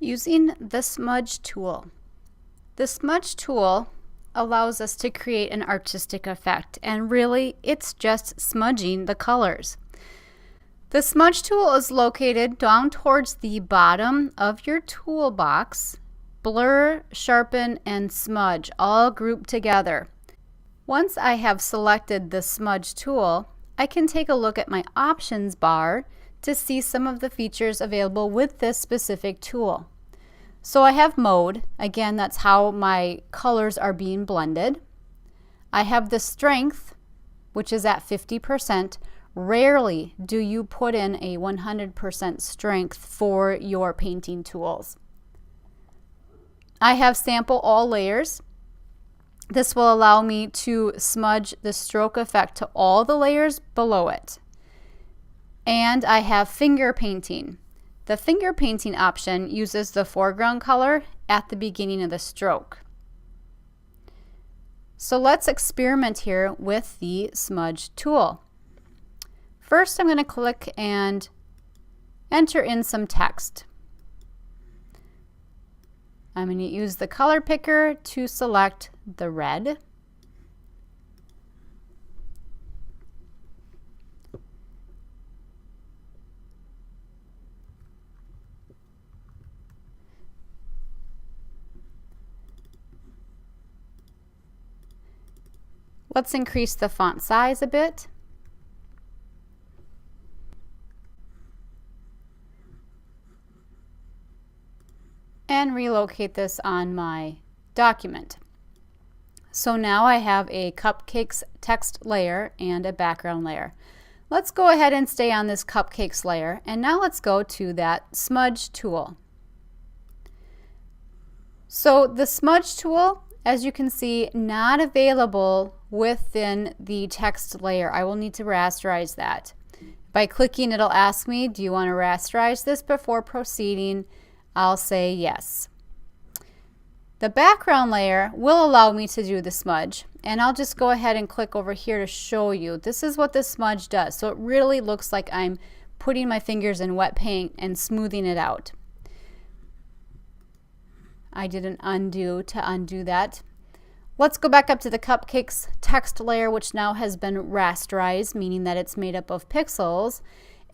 Using the smudge tool. The smudge tool allows us to create an artistic effect, and really it's just smudging the colors. The smudge tool is located down towards the bottom of your toolbox. Blur, sharpen, and smudge all grouped together. Once I have selected the smudge tool, I can take a look at my options bar to see some of the features available with this specific tool. So I have mode. Again, that's how my colors are being blended. I have the strength, which is at 50%. Rarely do you put in a 100% strength for your painting tools. I have sample all layers. This will allow me to smudge the stroke effect to all the layers below it. And I have finger painting. The finger painting option uses the foreground color at the beginning of the stroke. So let's experiment here with the smudge tool. First, I'm going to click and enter in some text. I'm going to use the color picker to select the red. Let's increase the font size a bit. And relocate this on my document. So now I have a cupcakes text layer and a background layer. Let's go ahead and stay on this cupcakes layer, and now let's go to that smudge tool. So the smudge tool, as you can see, not available within the text layer. I will need to rasterize that. By clicking, it'll ask me, do you want to rasterize this before proceeding? I'll say yes. The background layer will allow me to do the smudge, and I'll just go ahead and click over here to show you. This is what the smudge does. So it really looks like I'm putting my fingers in wet paint and smoothing it out. I did an undo to undo that. Let's go back up to the cupcakes text layer, which now has been rasterized, meaning that it's made up of pixels.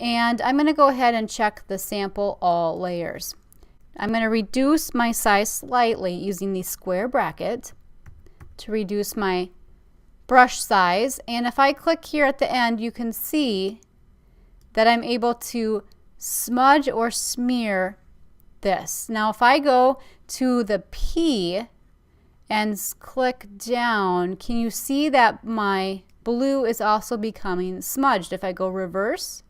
And I'm going to go ahead and check the sample all layers. I'm going to reduce my size slightly using the square bracket to reduce my brush size. And if I click here at the end, you can see that I'm able to smudge or smear this. Now if I go to the P and click down, can you see that my blue is also becoming smudged? If I go reverse,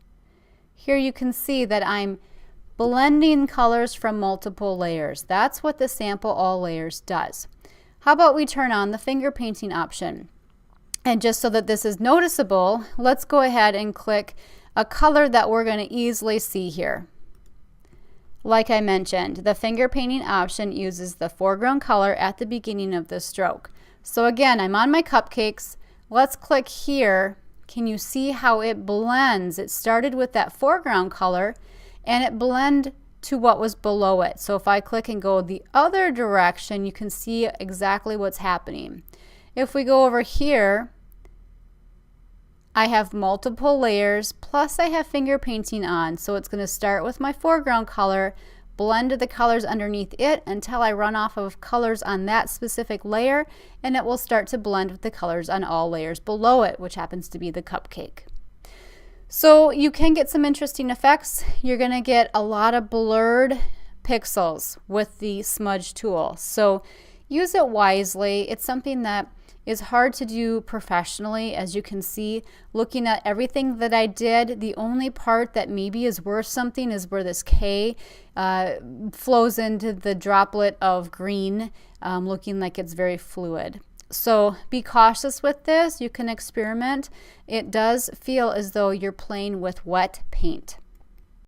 here you can see that I'm blending colors from multiple layers. That's what the sample all layers does. How about we turn on the finger painting option? And just so that this is noticeable, let's go ahead and click a color that we're going to easily see here. Like I mentioned, the finger painting option uses the foreground color at the beginning of the stroke. So again, I'm on my cupcakes. Let's click here. Can you see how it blends? It started with that foreground color and it blended to what was below it. So if I click and go the other direction, you can see exactly what's happening. If we go over here, I have multiple layers, plus I have finger painting on. So it's going to start with my foreground color, blend the colors underneath it until I run off of colors on that specific layer, and it will start to blend with the colors on all layers below it, which happens to be the cupcake. So you can get some interesting effects. You're going to get a lot of blurred pixels with the smudge tool. So use it wisely. It's something that is hard to do professionally. As you can see, looking at everything that I did, the only part that maybe is worth something is where this K flows into the droplet of green, looking like it's very fluid. So be cautious with this. You can experiment. It does feel as though you're playing with wet paint.